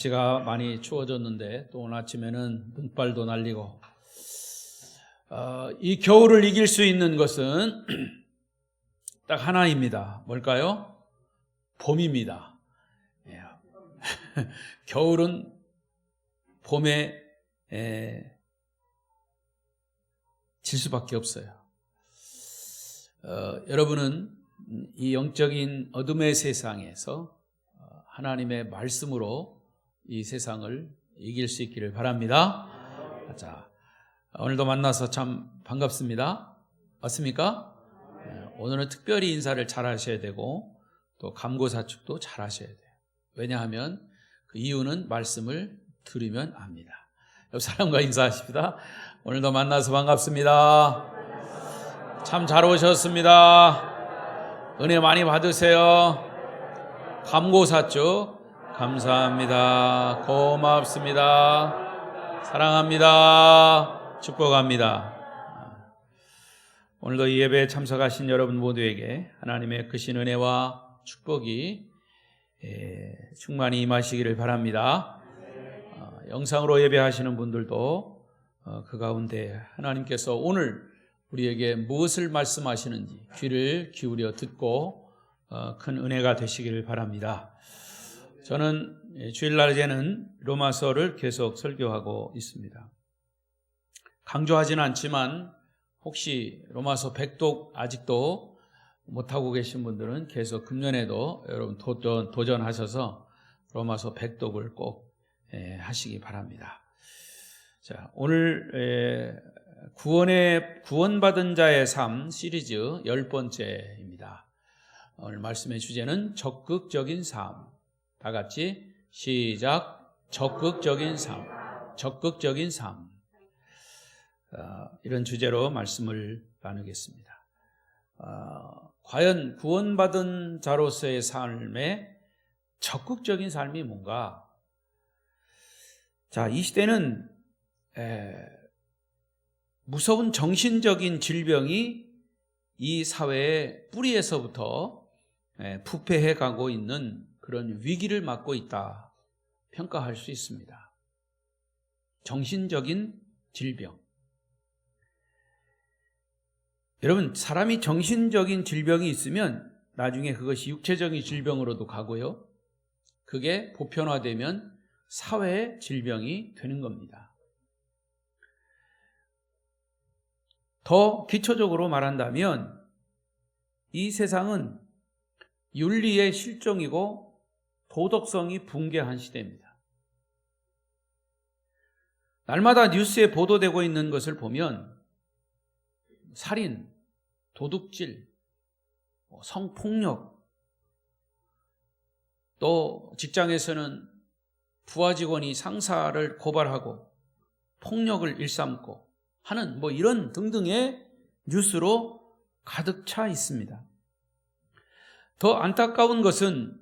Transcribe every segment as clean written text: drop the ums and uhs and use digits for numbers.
날씨가 많이 추워졌는데 또 오늘 아침에는 눈발도 날리고 이 겨울을 이길 수 있는 것은 딱 하나입니다. 뭘까요? 봄입니다. 겨울은 봄에 질 수밖에 없어요. 여러분은 이 영적인 어둠의 세상에서 하나님의 말씀으로 이 세상을 이길 수 있기를 바랍니다. 자, 오늘도 만나서 참 반갑습니다. 맞습니까? 오늘은 특별히 인사를 잘 하셔야 되고 또 감고사축도 잘 하셔야 돼요. 왜냐하면 그 이유는 말씀을 들으면 압니다. 옆 사람과 인사하십시다. 오늘도 만나서 반갑습니다. 참 잘 오셨습니다. 은혜 많이 받으세요. 감고사축 감사합니다. 고맙습니다. 사랑합니다. 축복합니다. 오늘도 이 예배에 참석하신 여러분 모두에게 하나님의 크신 은혜와 축복이 충만히 임하시기를 바랍니다. 영상으로 예배하시는 분들도 그 가운데 하나님께서 오늘 우리에게 무엇을 말씀하시는지 귀를 기울여 듣고 큰 은혜가 되시기를 바랍니다. 저는 주일날에는 로마서를 계속 설교하고 있습니다. 강조하지는 않지만 혹시 로마서 100독 아직도 못하고 계신 분들은 계속 금년에도 여러분 도전하셔서 로마서 100독을 꼭 하시기 바랍니다. 자, 오늘 구원받은 자의 삶 시리즈 10번째입니다. 오늘 말씀의 주제는 적극적인 삶. 다 같이 시작. 적극적인 삶. 적극적인 삶. 이런 주제로 말씀을 나누겠습니다. 과연 구원받은 자로서의 삶에 적극적인 삶이 뭔가? 자, 이 시대는 무서운 정신적인 질병이 이 사회의 뿌리에서부터 부패해 가고 있는 그런 위기를 맞고 있다 평가할 수 있습니다. 정신적인 질병. 여러분, 사람이 정신적인 질병이 있으면 나중에 그것이 육체적인 질병으로도 가고요. 그게 보편화되면 사회의 질병이 되는 겁니다. 더 기초적으로 말한다면 이 세상은 윤리의 실종이고 도덕성이 붕괴한 시대입니다. 날마다 뉴스에 보도되고 있는 것을 보면 살인, 도둑질, 성폭력, 또 직장에서는 부하 직원이 상사를 고발하고 폭력을 일삼고 하는 이런 등등의 뉴스로 가득 차 있습니다. 더 안타까운 것은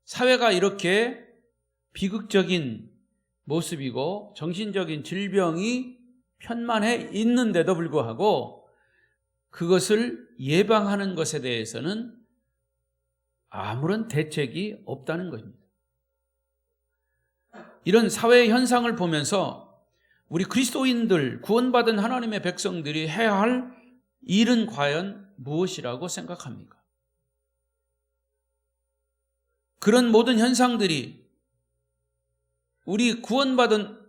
사회가 이렇게 비극적인 모습이고 정신적인 질병이 편만해 있는데도 불구하고 그것을 예방하는 것에 대해서는 아무런 대책이 없다는 것입니다. 이런 사회 현상을 보면서 우리 그리스도인들, 구원받은 하나님의 백성들이 해야 할 일은 과연 무엇이라고 생각합니까? 그런 모든 현상들이 우리 구원받은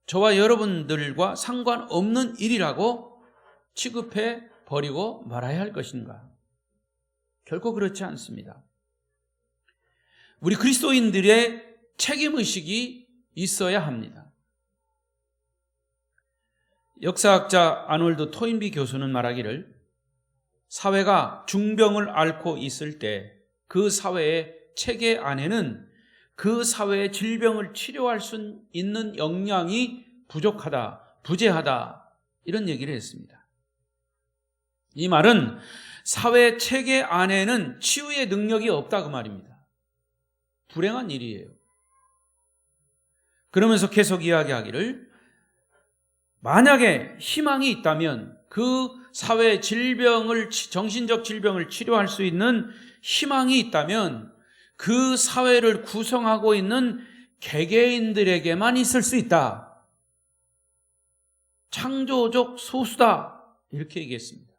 저와 여러분들과 상관없는 일이라고 취급해 버리고 말아야 할 것인가? 결코 그렇지 않습니다. 우리 그리스도인들의 책임의식이 있어야 합니다. 역사학자 아놀드 토인비 교수는 말하기를 사회가 중병을 앓고 있을 때 그 사회의 체계 안에는 그 사회의 질병을 치료할 수 있는 역량이 부족하다, 부재하다 이런 얘기를 했습니다. 이 말은 사회 체계 안에는 치유의 능력이 없다 그 말입니다. 불행한 일이에요. 그러면서 계속 이야기하기를 만약에 희망이 있다면 그 사회 질병을, 정신적 질병을 치료할 수 있는 희망이 있다면 그 사회를 구성하고 있는 개개인들에게만 있을 수 있다. 창조적 소수다. 이렇게 얘기했습니다.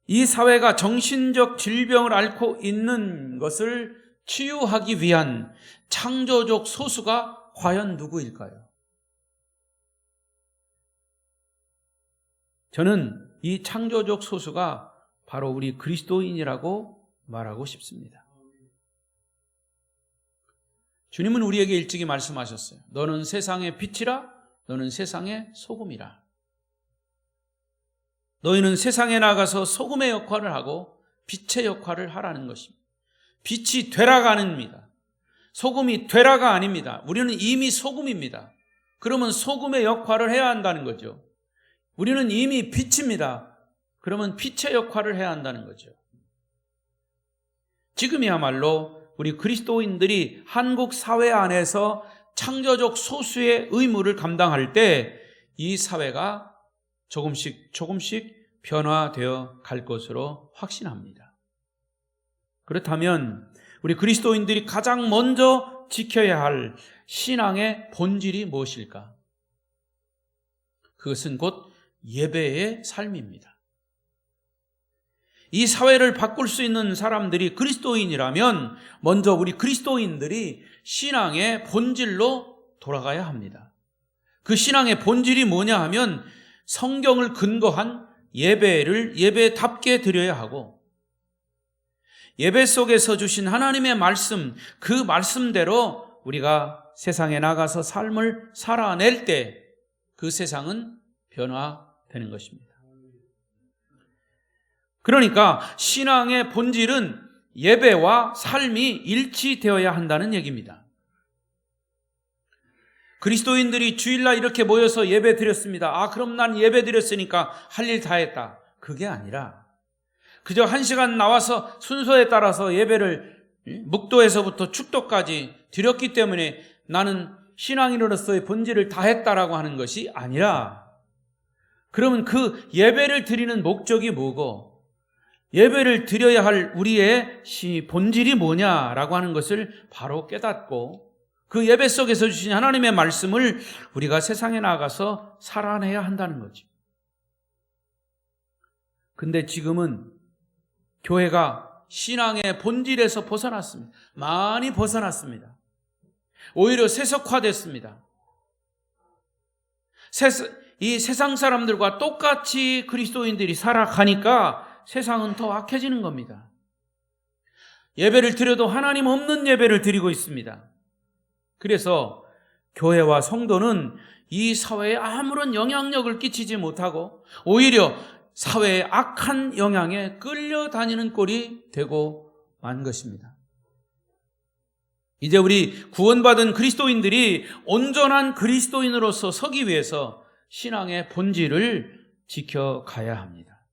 이 사회가 정신적 질병을 앓고 있는 것을 치유하기 위한 창조적 소수가 과연 누구일까요? 저는 이 창조적 소수가 바로 우리 그리스도인이라고 말하고 싶습니다. 주님은 우리에게 일찍이 말씀하셨어요. 너는 세상의 빛이라, 너는 세상의 소금이라. 너희는 세상에 나가서 소금의 역할을 하고 빛의 역할을 하라는 것입니다. 빛이 되라가 아닙니다. 소금이 되라가 아닙니다. 우리는 이미 소금입니다. 그러면 소금의 역할을 해야 한다는 거죠. 우리는 이미 빛입니다. 그러면 빛의 역할을 해야 한다는 거죠. 지금이야말로 우리 그리스도인들이 한국 사회 안에서 창조적 소수의 의무를 감당할 때 이 사회가 조금씩 변화되어 갈 것으로 확신합니다. 그렇다면 우리 그리스도인들이 가장 먼저 지켜야 할 신앙의 본질이 무엇일까? 그것은 곧 예배의 삶입니다. 이 사회를 바꿀 수 있는 사람들이 그리스도인이라면 먼저 우리 그리스도인들이 신앙의 본질로 돌아가야 합니다. 그 신앙의 본질이 뭐냐 하면 성경을 근거한 예배를 예배답게 드려야 하고, 예배 속에서 주신 하나님의 말씀, 그 말씀대로 우리가 세상에 나가서 삶을 살아낼 때 그 세상은 변화되는 것입니다. 그러니까 신앙의 본질은 예배와 삶이 일치되어야 한다는 얘기입니다. 그리스도인들이 주일날 이렇게 모여서 예배 드렸습니다. 그럼 난 예배 드렸으니까 할 일 다 했다. 그게 아니라 그저 1시간 나와서 순서에 따라서 예배를 묵도에서부터 축도까지 드렸기 때문에 나는 신앙인으로서의 본질을 다 했다라고 하는 것이 아니라, 그러면 그 예배를 드리는 목적이 뭐고 예배를 드려야 할 우리의 본질이 뭐냐라고 하는 것을 바로 깨닫고 그 예배 속에서 주신 하나님의 말씀을 우리가 세상에 나가서 살아내야 한다는 거죠. 근데 지금은 교회가 신앙의 본질에서 벗어났습니다. 많이 벗어났습니다. 오히려 세속화됐습니다. 이 세상 사람들과 똑같이 그리스도인들이 살아가니까 세상은 더 악해지는 겁니다. 예배를 드려도 하나님 없는 예배를 드리고 있습니다. 그래서 교회와 성도는 이 사회에 아무런 영향력을 끼치지 못하고 오히려 사회의 악한 영향에 끌려다니는 꼴이 되고 만 것입니다. 이제 우리 구원받은 그리스도인들이 온전한 그리스도인으로서 서기 위해서 신앙의 본질을 지켜가야 합니다.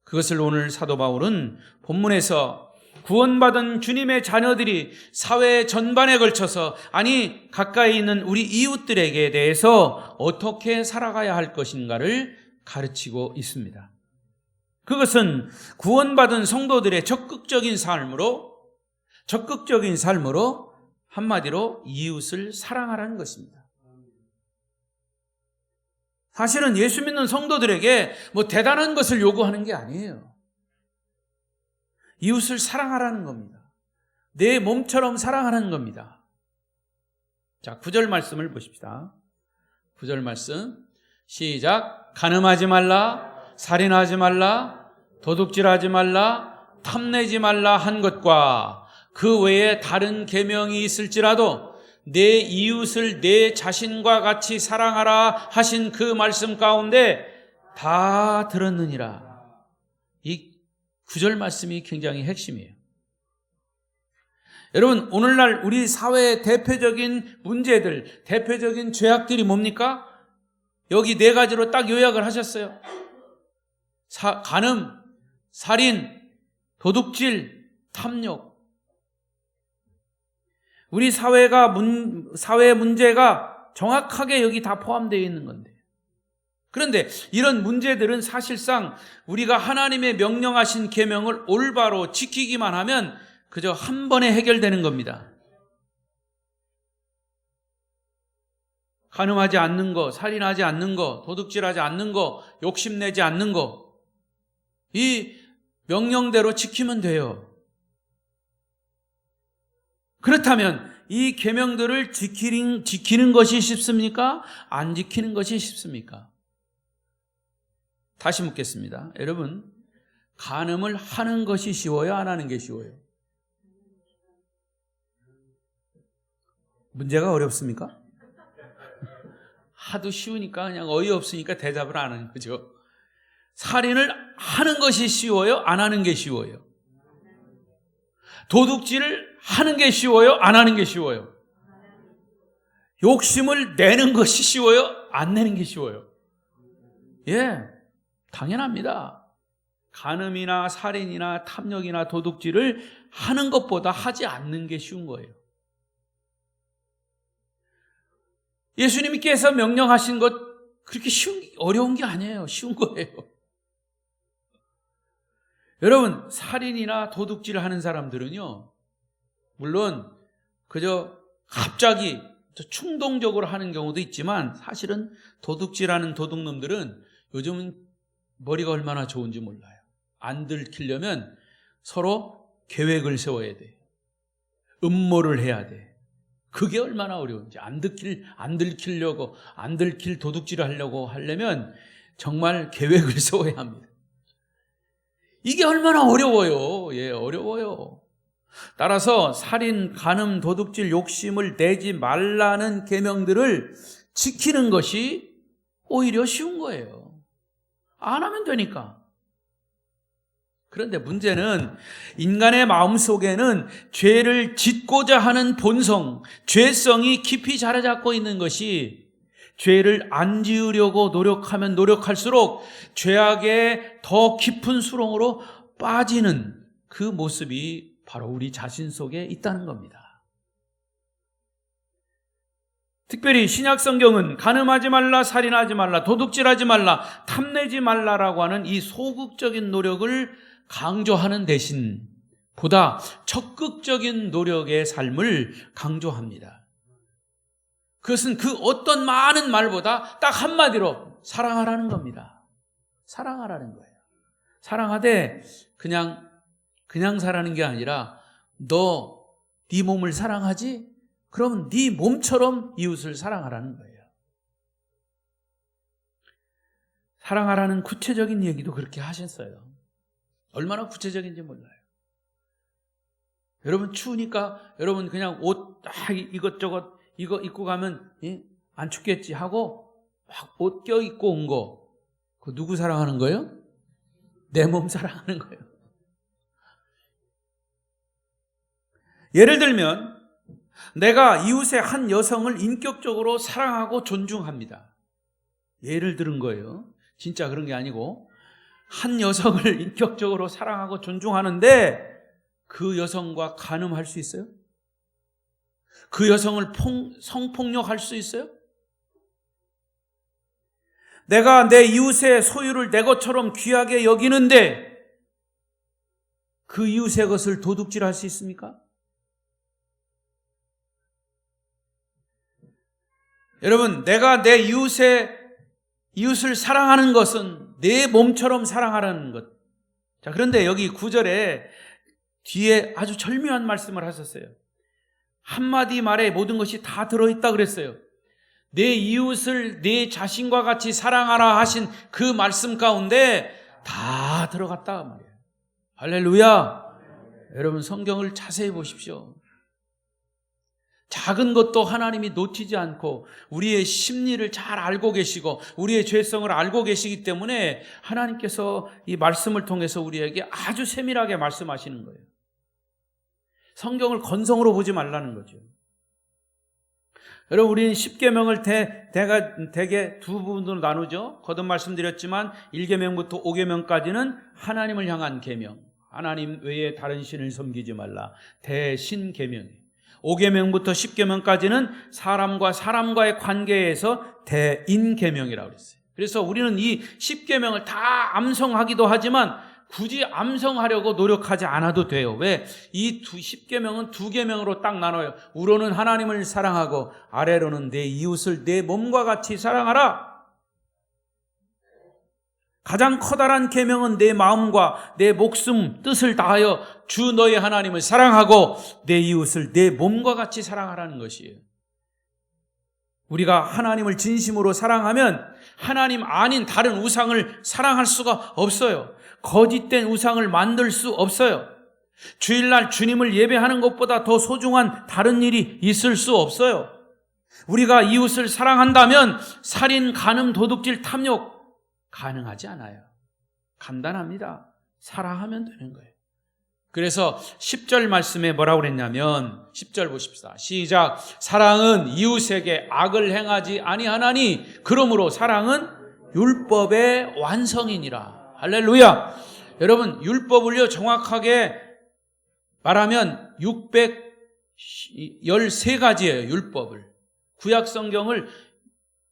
그것을 오늘 사도 바울은 본문에서 구원받은 주님의 자녀들이 사회 전반에 걸쳐서, 아니 가까이 있는 우리 이웃들에게 대해서 어떻게 살아가야 할 것인가를 가르치고 있습니다. 그것은 구원받은 성도들의 적극적인 삶으로 한마디로 이웃을 사랑하라는 것입니다. 사실은 예수 믿는 성도들에게 대단한 것을 요구하는 게 아니에요. 이웃을 사랑하라는 겁니다. 내 몸처럼 사랑하라는 겁니다. 자, 9절 말씀을 보십시다. 9절 말씀 시작. 간음하지 말라, 살인하지 말라, 도둑질하지 말라, 탐내지 말라 한 것과 그 외에 다른 계명이 있을지라도 내 이웃을 내 자신과 같이 사랑하라 하신 그 말씀 가운데 다 들었느니라. 이 9절 말씀이 굉장히 핵심이에요. 여러분, 오늘날 우리 사회의 대표적인 문제들, 대표적인 죄악들이 뭡니까? 여기 4가지로 딱 요약을 하셨어요. 간음, 살인, 도둑질, 탐욕. 우리 사회의 문제가 정확하게 여기 다 포함되어 있는 건데, 그런데 이런 문제들은 사실상 우리가 하나님의 명령하신 계명을 올바로 지키기만 하면 그저 한 번에 해결되는 겁니다. 간음하지 않는 거, 살인하지 않는 거, 도둑질하지 않는 거, 욕심내지 않는 거, 이 명령대로 지키면 돼요. 그렇다면 이 계명들을 지키는 것이 쉽습니까? 안 지키는 것이 쉽습니까? 다시 묻겠습니다. 여러분, 간음을 하는 것이 쉬워요? 안 하는 게 쉬워요? 문제가 어렵습니까? 하도 쉬우니까 그냥 어이없으니까 대답을 안 하는 거죠. 살인을 하는 것이 쉬워요? 안 하는 게 쉬워요? 도둑질을 하는 게 쉬워요? 안 하는 게 쉬워요? 욕심을 내는 것이 쉬워요? 안 내는 게 쉬워요? 예, 당연합니다. 간음이나 살인이나 탐욕이나 도둑질을 하는 것보다 하지 않는 게 쉬운 거예요. 예수님께서 명령하신 것 그렇게 어려운 게 아니에요. 쉬운 거예요. 여러분, 살인이나 도둑질을 하는 사람들은요, 물론 그저 갑자기 충동적으로 하는 경우도 있지만 사실은 도둑질하는 도둑놈들은 요즘은 머리가 얼마나 좋은지 몰라요. 안 들키려면 서로 계획을 세워야 돼. 음모를 해야 돼. 그게 얼마나 어려운지. 안 들키려고, 안 들킬 도둑질을 하려면 정말 계획을 세워야 합니다. 이게 얼마나 어려워요. 예, 어려워요. 따라서 살인, 간음, 도둑질, 욕심을 내지 말라는 계명들을 지키는 것이 오히려 쉬운 거예요. 안 하면 되니까. 그런데 문제는 인간의 마음속에는 죄를 짓고자 하는 본성, 죄성이 깊이 자리 잡고 있는 것이 죄를 안 지으려고 노력하면 노력할수록 죄악의 더 깊은 수렁으로 빠지는 그 모습이 바로 우리 자신 속에 있다는 겁니다. 특별히 신약 성경은 간음하지 말라, 살인하지 말라, 도둑질하지 말라, 탐내지 말라라고 하는 이 소극적인 노력을 강조하는 대신 보다 적극적인 노력의 삶을 강조합니다. 그것은 그 어떤 많은 말보다 딱 한마디로 사랑하라는 겁니다. 사랑하라는 거예요. 사랑하되 그냥 사랑하는 게 아니라 너 네 몸을 사랑하지? 그러면 네 몸처럼 이웃을 사랑하라는 거예요. 사랑하라는 구체적인 얘기도 그렇게 하셨어요. 얼마나 구체적인지 몰라요. 여러분 추우니까 여러분 그냥 옷 이것저것 이거 입고 가면 안 춥겠지 하고 막 옷 껴입고 온 거, 그거 누구 사랑하는 거예요? 내 몸 사랑하는 거예요. 예를 들면 내가 이웃의 한 여성을 인격적으로 사랑하고 존중합니다. 예를 들은 거예요. 진짜 그런 게 아니고 한 여성을 인격적으로 사랑하고 존중하는데 그 여성과 간음할 수 있어요? 그 여성을 성폭력할 수 있어요? 내가 내 이웃의 소유를 내 것처럼 귀하게 여기는데 그 이웃의 것을 도둑질할 수 있습니까? 여러분, 내가 내 이웃을 사랑하는 것은 내 몸처럼 사랑하라는 것. 자, 그런데 여기 9절에 뒤에 아주 절묘한 말씀을 하셨어요. 한마디 말에 모든 것이 다 들어있다 그랬어요. 내 이웃을 내 자신과 같이 사랑하라 하신 그 말씀 가운데 다 들어갔다 말이에요. 할렐루야. 여러분 성경을 자세히 보십시오. 작은 것도 하나님이 놓치지 않고 우리의 심리를 잘 알고 계시고 우리의 죄성을 알고 계시기 때문에 하나님께서 이 말씀을 통해서 우리에게 아주 세밀하게 말씀하시는 거예요. 성경을 건성으로 보지 말라는 거죠. 여러분 우리는 10계명을 대개 두 부분으로 나누죠. 거듭 말씀드렸지만 1계명부터 5계명까지는 하나님을 향한 계명, 하나님 외에 다른 신을 섬기지 말라, 대신계명이에요. 5계명부터 10계명까지는 사람과 사람과의 관계에서 대인계명이라고 그랬어요. 그래서 우리는 이 10계명을 다 암송하기도 하지만 굳이 암송하려고 노력하지 않아도 돼요. 왜? 이 10계명은 2계명으로 딱 나눠요. 우로는 하나님을 사랑하고 아래로는 내 이웃을 내 몸과 같이 사랑하라. 가장 커다란 계명은 내 마음과 내 목숨, 뜻을 다하여 주 너의 하나님을 사랑하고 내 이웃을 내 몸과 같이 사랑하라는 것이에요. 우리가 하나님을 진심으로 사랑하면 하나님 아닌 다른 우상을 사랑할 수가 없어요. 거짓된 우상을 만들 수 없어요. 주일날 주님을 예배하는 것보다 더 소중한 다른 일이 있을 수 없어요. 우리가 이웃을 사랑한다면 살인, 간음, 도둑질, 탐욕 가능하지 않아요. 간단합니다. 사랑하면 되는 거예요. 그래서 10절 말씀에 뭐라고 그랬냐면 10절 보십시다. 시작. 사랑은 이웃에게 악을 행하지 아니하나니 그러므로 사랑은 율법의 완성이니라. 할렐루야. 여러분, 율법을요 정확하게 말하면 613가지예요. 율법을. 구약 성경을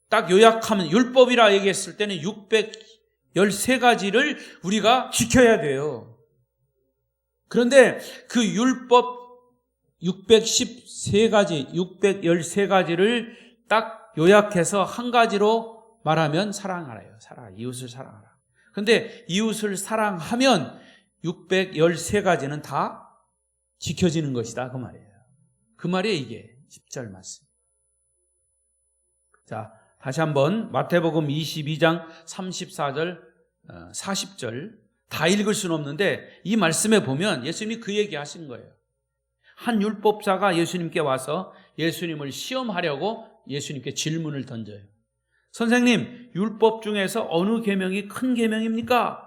딱 요약하면 율법이라 얘기했을 때는 613가지를 우리가 지켜야 돼요. 그런데 그 율법 613가지, 613가지를 딱 요약해서 한 가지로 말하면 사랑하라요. 이웃을 사랑하라. 그런데 이웃을 사랑하면 613가지는 다 지켜지는 것이다. 그 말이에요. 그 말이 이게 10절 말씀. 자, 다시 한번 마태복음 22장 34절, 40절 다 읽을 수는 없는데 이 말씀에 보면 예수님이 그 얘기 하신 거예요. 한 율법사가 예수님께 와서 예수님을 시험하려고 예수님께 질문을 던져요. 선생님, 율법 중에서 어느 계명이 큰 계명입니까?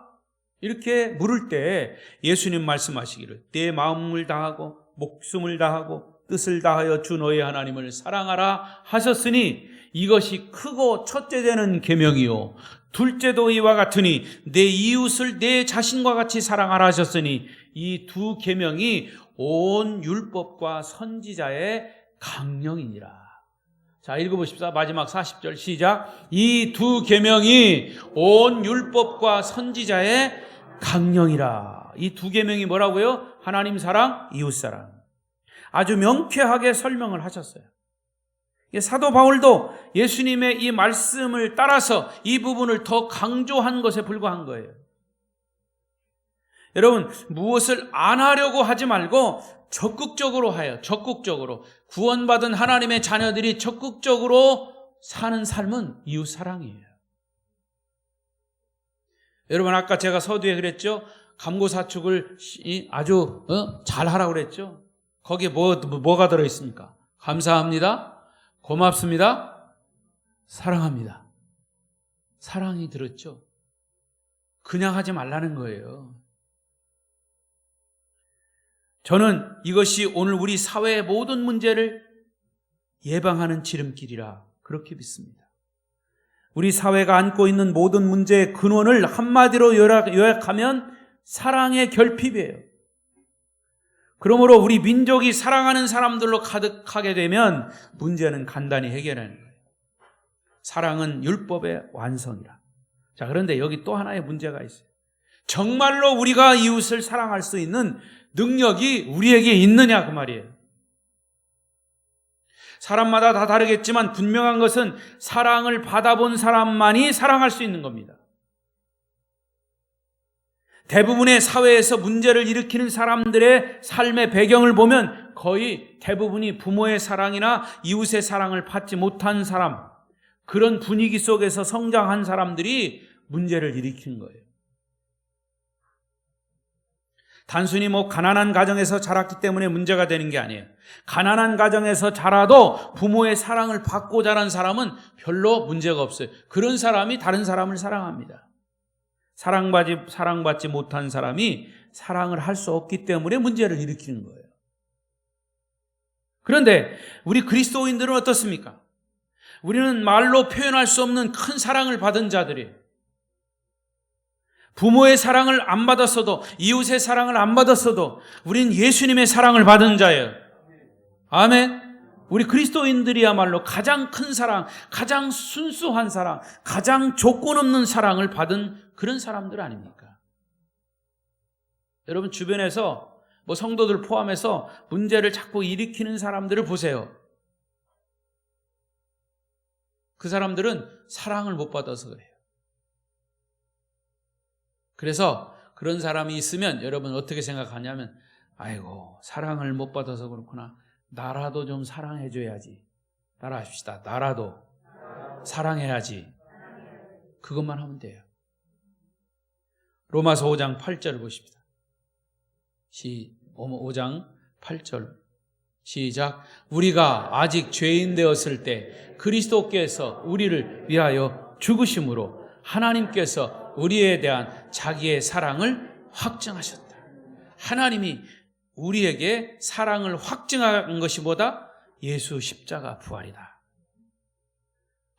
이렇게 물을 때 예수님 말씀하시기를 내 마음을 다하고 목숨을 다하고 뜻을 다하여 주 너의 하나님을 사랑하라 하셨으니 이것이 크고 첫째 되는 계명이요 둘째도 이와 같으니 내 이웃을 내 자신과 같이 사랑하라 하셨으니 이 두 계명이 온 율법과 선지자의 강령이니라. 자, 읽어보십시다. 마지막 40절 시작. 이 두 계명이 온 율법과 선지자의 강령이라. 이 두 계명이 뭐라고요? 하나님 사랑, 이웃 사랑. 아주 명쾌하게 설명을 하셨어요. 사도 바울도 예수님의 이 말씀을 따라서 이 부분을 더 강조한 것에 불과한 거예요. 여러분, 무엇을 안 하려고 하지 말고 적극적으로 하여, 적극적으로 구원받은 하나님의 자녀들이 적극적으로 사는 삶은 이웃 사랑이에요. 여러분, 아까 제가 서두에 그랬죠? 감고사축을 아주 잘 하라고 그랬죠? 거기에 뭐가 들어있습니까? 감사합니다. 고맙습니다. 사랑합니다. 사랑이 들었죠? 그냥 하지 말라는 거예요. 저는 이것이 오늘 우리 사회의 모든 문제를 예방하는 지름길이라 그렇게 믿습니다. 우리 사회가 안고 있는 모든 문제의 근원을 한마디로 요약하면 사랑의 결핍이에요. 그러므로 우리 민족이 사랑하는 사람들로 가득하게 되면 문제는 간단히 해결하는 거예요. 사랑은 율법의 완성이라. 자, 그런데 여기 또 하나의 문제가 있어요. 정말로 우리가 이웃을 사랑할 수 있는 능력이 우리에게 있느냐 그 말이에요. 사람마다 다 다르겠지만 분명한 것은 사랑을 받아본 사람만이 사랑할 수 있는 겁니다. 대부분의 사회에서 문제를 일으키는 사람들의 삶의 배경을 보면 거의 대부분이 부모의 사랑이나 이웃의 사랑을 받지 못한 사람, 그런 분위기 속에서 성장한 사람들이 문제를 일으키는 거예요. 단순히 가난한 가정에서 자랐기 때문에 문제가 되는 게 아니에요. 가난한 가정에서 자라도 부모의 사랑을 받고 자란 사람은 별로 문제가 없어요. 그런 사람이 다른 사람을 사랑합니다. 사랑받지 못한 사람이 사랑을 할 수 없기 때문에 문제를 일으키는 거예요. 그런데 우리 그리스도인들은 어떻습니까? 우리는 말로 표현할 수 없는 큰 사랑을 받은 자들이에요. 부모의 사랑을 안 받았어도, 이웃의 사랑을 안 받았어도 우린 예수님의 사랑을 받은 자예요. 아멘. 우리 그리스도인들이야말로 가장 큰 사랑, 가장 순수한 사랑, 가장 조건 없는 사랑을 받은 그런 사람들 아닙니까? 여러분 주변에서 성도들 포함해서 문제를 자꾸 일으키는 사람들을 보세요. 그 사람들은 사랑을 못 받아서 그래요. 그래서 그런 사람이 있으면 여러분 어떻게 생각하냐면, 아이고 사랑을 못 받아서 그렇구나. 나라도 좀 사랑해줘야지. 따라합시다. 나라도 사랑해야지. 그것만 하면 돼요. 로마서 5장 8절을 보십시다. 5장 8절 시작. 우리가 아직 죄인 되었을 때 그리스도께서 우리를 위하여 죽으심으로 하나님께서 우리에 대한 자기의 사랑을 확증하셨다. 하나님이 우리에게 사랑을 확증한 것이 뭐다? 예수 십자가 부활이다.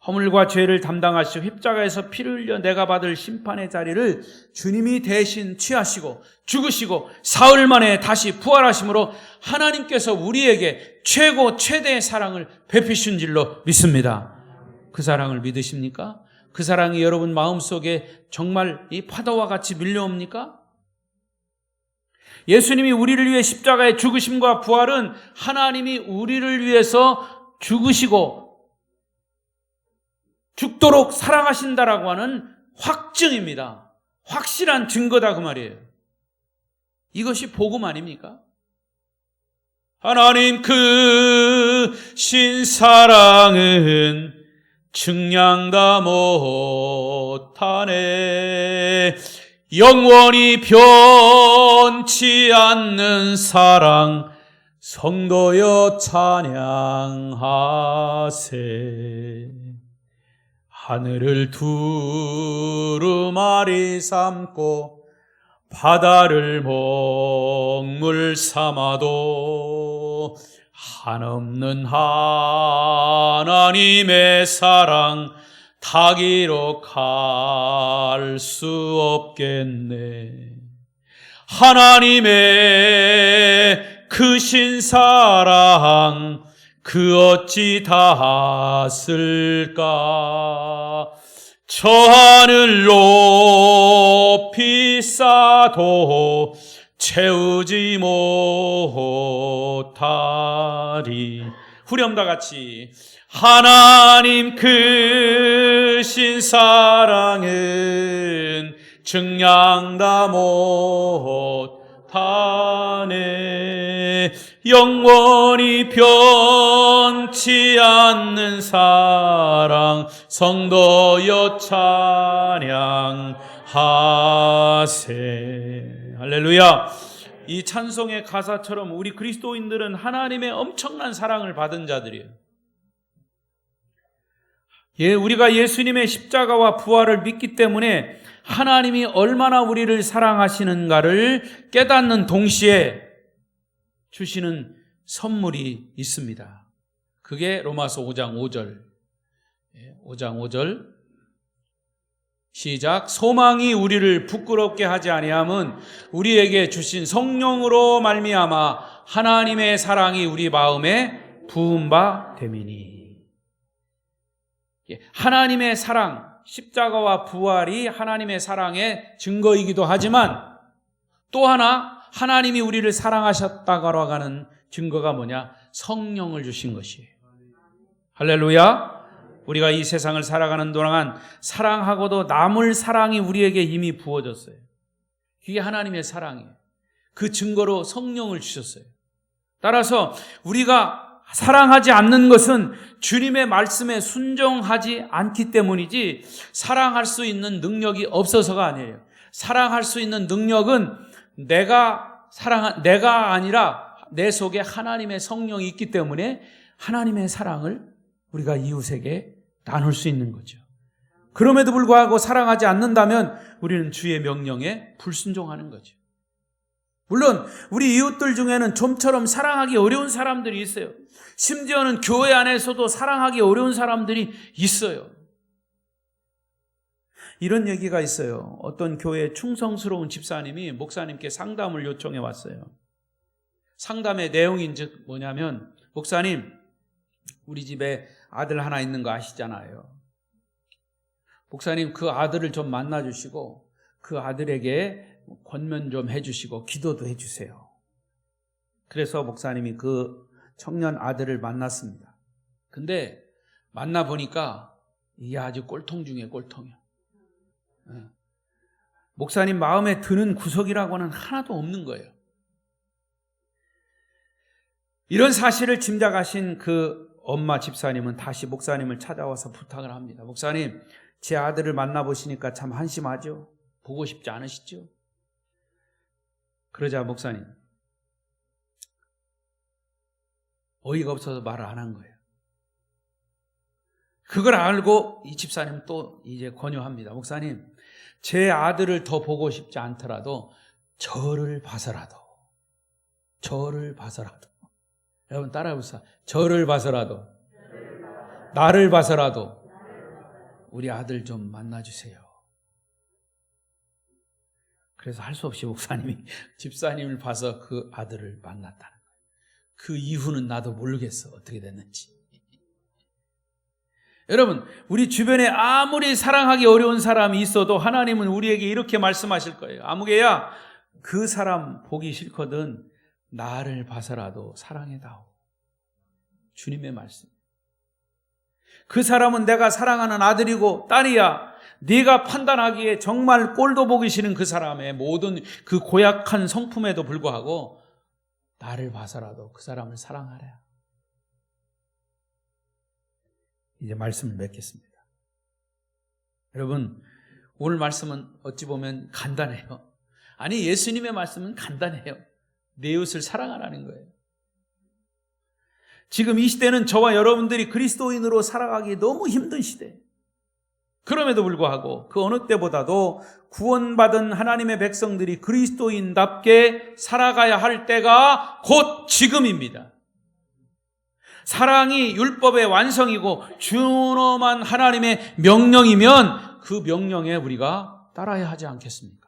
허물과 죄를 담당하시고 십자가에서 피를 흘려 내가 받을 심판의 자리를 주님이 대신 취하시고 죽으시고 사흘 만에 다시 부활하심으로 하나님께서 우리에게 최대의 사랑을 베푸신 줄로 믿습니다. 그 사랑을 믿으십니까? 그 사랑이 여러분 마음속에 정말 이 파도와 같이 밀려옵니까? 예수님이 우리를 위해 십자가의 죽으심과 부활은 하나님이 우리를 위해서 죽으시고 죽도록 사랑하신다라고 하는 확증입니다. 확실한 증거다 그 말이에요. 이것이 복음 아닙니까? 하나님 그 신사랑은 측량다 못하네. 영원히 변치 않는 사랑 성도여 찬양하세. 하늘을 두루마리 삼고 바다를 먹물 삼아도 한없는 하나님의 사랑 다 기록할 수 없겠네. 하나님의 크신 사랑 그 어찌 닿았을까. 저 하늘 높이 쌓아도 채우지 못하리. 후렴다 같이. 하나님 크신 사랑은 측량다 못하네. 영원히 변치 않는 사랑 성도여 찬양하세. 할렐루야. 이 찬송의 가사처럼 우리 그리스도인들은 하나님의 엄청난 사랑을 받은 자들이에요. 우리가 예수님의 십자가와 부활을 믿기 때문에 하나님이 얼마나 우리를 사랑하시는가를 깨닫는 동시에 주시는 선물이 있습니다. 그게 로마서 5장 5절. 5장 5절 시작. 소망이 우리를 부끄럽게 하지 아니함은 우리에게 주신 성령으로 말미암아 하나님의 사랑이 우리 마음에 부은 바 됨이니. 하나님의 사랑, 십자가와 부활이 하나님의 사랑의 증거이기도 하지만 또 하나 하나님이 우리를 사랑하셨다고 하는 증거가 뭐냐? 성령을 주신 것이에요. 할렐루야. 우리가 이 세상을 살아가는 동안 사랑하고도 남을 사랑이 우리에게 이미 부어졌어요. 그게 하나님의 사랑이에요. 그 증거로 성령을 주셨어요. 따라서 우리가 사랑하지 않는 것은 주님의 말씀에 순종하지 않기 때문이지 사랑할 수 있는 능력이 없어서가 아니에요. 사랑할 수 있는 능력은 내가 아니라 내 속에 하나님의 성령이 있기 때문에 하나님의 사랑을 우리가 이웃에게 나눌 수 있는 거죠. 그럼에도 불구하고 사랑하지 않는다면 우리는 주의 명령에 불순종하는 거죠. 물론 우리 이웃들 중에는 좀처럼 사랑하기 어려운 사람들이 있어요. 심지어는 교회 안에서도 사랑하기 어려운 사람들이 있어요. 이런 얘기가 있어요. 어떤 교회에 충성스러운 집사님이 목사님께 상담을 요청해 왔어요. 상담의 내용인 즉 뭐냐면, 목사님, 우리 집에 아들 하나 있는 거 아시잖아요. 목사님, 그 아들을 좀 만나주시고 그 아들에게 권면 좀 해주시고 기도도 해주세요. 그래서 목사님이 그 청년 아들을 만났습니다. 근데 만나보니까 이게 아주 꼴통 중에 꼴통이야. 목사님 마음에 드는 구석이라고는 하나도 없는 거예요. 이런 사실을 짐작하신 그 엄마 집사님은 다시 목사님을 찾아와서 부탁을 합니다. 목사님, 제 아들을 만나보시니까 참 한심하죠? 보고 싶지 않으시죠? 그러자 목사님 어이가 없어서 말을 안 한 거예요. 그걸 알고 이 집사님 또 이제 권유합니다. 목사님, 제 아들을 더 보고 싶지 않더라도 저를 봐서라도 여러분 따라해보세요. 저를 봐서라도 나를 봐서라도 우리 아들 좀 만나주세요. 그래서 할 수 없이 목사님이 집사님을 봐서 그 아들을 만났다는 거예요. 그 이후는 나도 모르겠어 어떻게 됐는지. 여러분, 우리 주변에 아무리 사랑하기 어려운 사람이 있어도 하나님은 우리에게 이렇게 말씀하실 거예요. 아무개야, 그 사람 보기 싫거든 나를 봐서라도 사랑해다오. 주님의 말씀. 그 사람은 내가 사랑하는 아들이고 딸이야. 네가 판단하기에 정말 꼴도 보기 싫은 그 사람의 모든 그 고약한 성품에도 불구하고 나를 봐서라도 그 사람을 사랑하라. 이제 말씀을 맺겠습니다. 여러분, 오늘 말씀은 어찌 보면 간단해요. 아니, 예수님의 말씀은 간단해요. 내 이웃을 사랑하라는 거예요. 지금 이 시대는 저와 여러분들이 그리스도인으로 살아가기 너무 힘든 시대. 그럼에도 불구하고 그 어느 때보다도 구원받은 하나님의 백성들이 그리스도인답게 살아가야 할 때가 곧 지금입니다. 사랑이 율법의 완성이고 준엄한 하나님의 명령이면 그 명령에 우리가 따라야 하지 않겠습니까?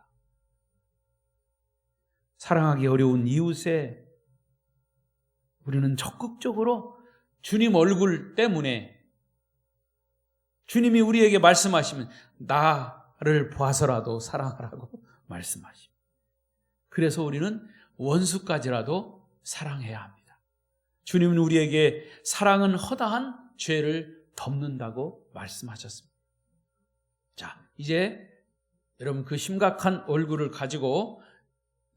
사랑하기 어려운 이웃에 우리는 적극적으로 주님 얼굴 때문에 주님이 우리에게 말씀하시면 나를 봐서라도 사랑하라고 말씀하십니다. 그래서 우리는 원수까지라도 사랑해야 합니다. 주님은 우리에게 사랑은 허다한 죄를 덮는다고 말씀하셨습니다. 자, 이제 여러분 그 심각한 얼굴을 가지고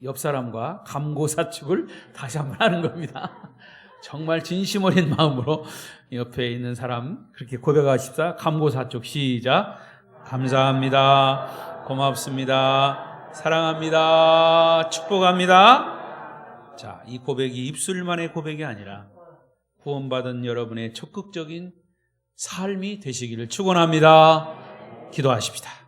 옆 사람과 감고사축을 다시 한번 하는 겁니다. 정말 진심 어린 마음으로 옆에 있는 사람 그렇게 고백하십시다. 감고사축 시작. 감사합니다. 고맙습니다. 사랑합니다. 축복합니다. 자, 이 고백이 입술만의 고백이 아니라 구원받은 여러분의 적극적인 삶이 되시기를 축원합니다. 기도하십시다.